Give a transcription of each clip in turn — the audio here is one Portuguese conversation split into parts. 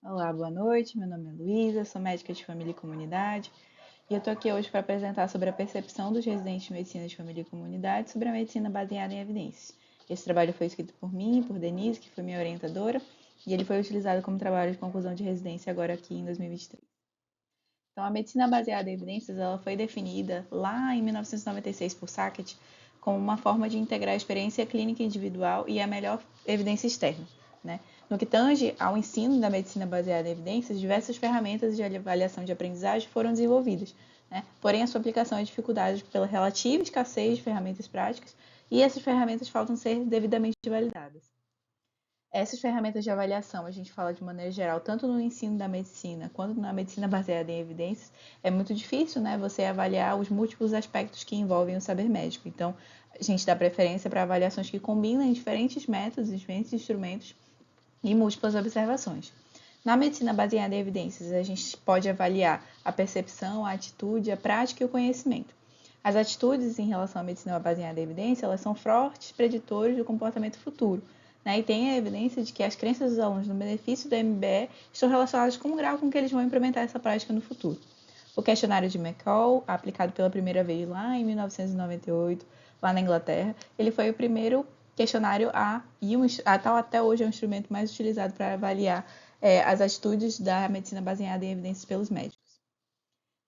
Olá, boa noite. Meu nome é Luísa, sou médica de família e comunidade e eu estou aqui hoje para apresentar sobre a percepção dos residentes de medicina de família e comunidade sobre a medicina baseada em evidências. Esse trabalho foi escrito por mim e por Denise, que foi minha orientadora, e ele foi utilizado como trabalho de conclusão de residência agora aqui em 2023. Então, a medicina baseada em evidências ela foi definida lá em 1996 por Sackett como uma forma de integrar a experiência clínica individual e a melhor evidência externa, né? No que tange ao ensino da medicina baseada em evidências, diversas ferramentas de avaliação de aprendizagem foram desenvolvidas, né? Porém, a sua aplicação é dificultada pela relativa escassez de ferramentas práticas e essas ferramentas faltam ser devidamente validadas. Essas ferramentas de avaliação, a gente fala de maneira geral, tanto no ensino da medicina quanto na medicina baseada em evidências, é muito difícil, né, você avaliar os múltiplos aspectos que envolvem o saber médico. Então, a gente dá preferência para avaliações que combinem diferentes métodos, diferentes instrumentos e múltiplas observações. Na medicina baseada em evidências, a gente pode avaliar a percepção, a atitude, a prática e o conhecimento. As atitudes em relação à medicina baseada em evidência, elas são fortes preditores do comportamento futuro, né? E tem a evidência de que as crenças dos alunos no benefício do MBE estão relacionadas com o grau com que eles vão implementar essa prática no futuro. O questionário de McCall, aplicado pela primeira vez lá em 1998, lá na Inglaterra, ele foi o primeiro questionário até hoje é o instrumento mais utilizado para avaliar as atitudes da medicina baseada em evidências pelos médicos.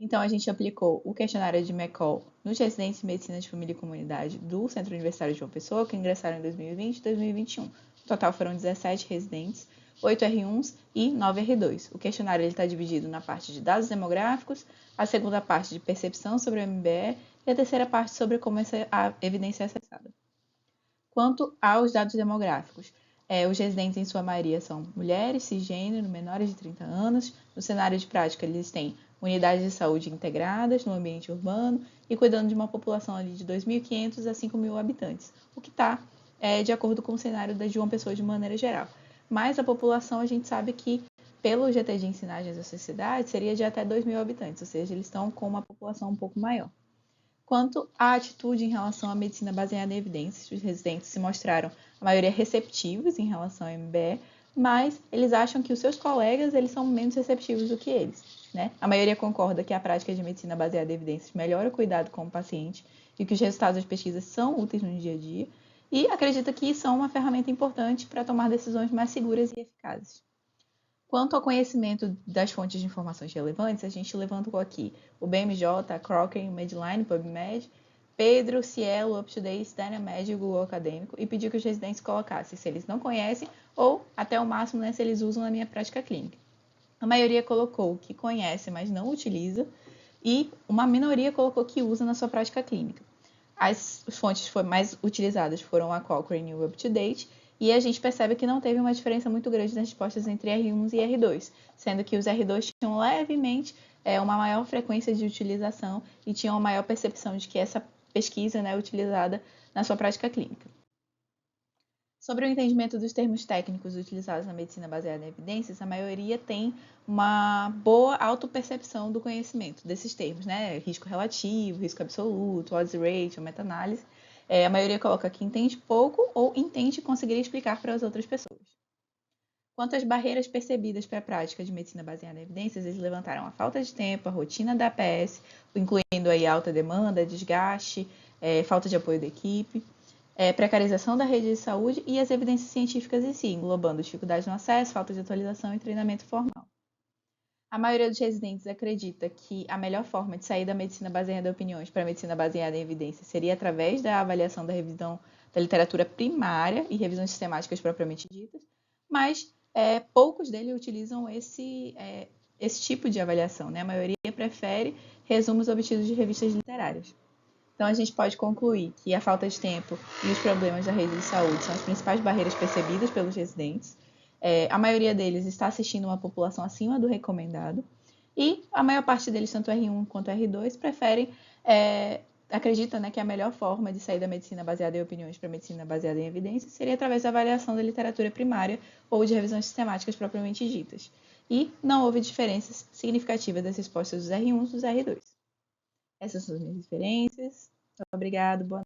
Então, a gente aplicou o questionário de McCall nos residentes de medicina de família e comunidade do Centro Universitário de João Pessoa, que ingressaram em 2020 e 2021. No total foram 17 residentes, 8 R1s e 9 R2. O questionário está dividido na parte de dados demográficos, a segunda parte de percepção sobre o MBE e a terceira parte sobre como a evidência é acessada. Quanto aos dados demográficos, os residentes, em sua maioria, são mulheres, cisgênero, menores de 30 anos. No cenário de prática, eles têm unidades de saúde integradas no ambiente urbano e cuidando de uma população ali de 2.500 a 5.000 habitantes, o que está de acordo com o cenário da João Pessoa de maneira geral. Mas a população, a gente sabe que, pelo GT de ensinagens da sociedade, seria de até 2.000 habitantes, ou seja, eles estão com uma população um pouco maior. Quanto à atitude em relação à medicina baseada em evidências, os residentes se mostraram, a maioria, receptivos em relação ao MBE, mas eles acham que os seus colegas eles são menos receptivos do que eles. Né? A maioria concorda que a prática de medicina baseada em evidências melhora o cuidado com o paciente e que os resultados das pesquisas são úteis no dia a dia e acredita que são uma ferramenta importante para tomar decisões mais seguras e eficazes. Quanto ao conhecimento das fontes de informações relevantes, a gente levantou aqui o BMJ, a Cochrane, o Medline, PubMed, Pedro, Cielo, UpToDate, Dynamed e o Google Acadêmico e pediu que os residentes colocassem se eles não conhecem ou, até o máximo, né, se eles usam na minha prática clínica. A maioria colocou que conhece, mas não utiliza, e uma minoria colocou que usa na sua prática clínica. As fontes mais utilizadas foram a Cochrane e o UpToDate, e a gente percebe que não teve uma diferença muito grande nas respostas entre R1 e R2, sendo que os R2 tinham levemente uma maior frequência de utilização e tinham uma maior percepção de que essa pesquisa é utilizada na sua prática clínica. Sobre o entendimento dos termos técnicos utilizados na medicina baseada em evidências, a maioria tem uma boa autopercepção do conhecimento desses termos, né? Risco relativo, risco absoluto, odds ratio, meta-análise. A maioria coloca que entende pouco ou entende conseguir explicar para as outras pessoas. Quanto às barreiras percebidas para a prática de medicina baseada em evidências, eles levantaram a falta de tempo, a rotina da APS, incluindo aí alta demanda, desgaste, falta de apoio da equipe, precarização da rede de saúde e as evidências científicas em si, englobando dificuldade no acesso, falta de atualização e treinamento formal. A maioria dos residentes acredita que a melhor forma de sair da medicina baseada em opiniões para a medicina baseada em evidências seria através da avaliação da revisão da literatura primária e revisões sistemáticas propriamente ditas, mas poucos deles utilizam esse tipo de avaliação. Né? A maioria prefere resumos obtidos de revistas literárias. Então, a gente pode concluir que a falta de tempo e os problemas da rede de saúde são as principais barreiras percebidas pelos residentes. A maioria deles está assistindo uma população acima do recomendado. E a maior parte deles, tanto R1 quanto R2, acredita, né, que a melhor forma de sair da medicina baseada em opiniões para a medicina baseada em evidências seria através da avaliação da literatura primária ou de revisões sistemáticas propriamente ditas. E não houve diferenças significativas das respostas dos R1 e dos R2. Essas são as minhas referências. Obrigado, boa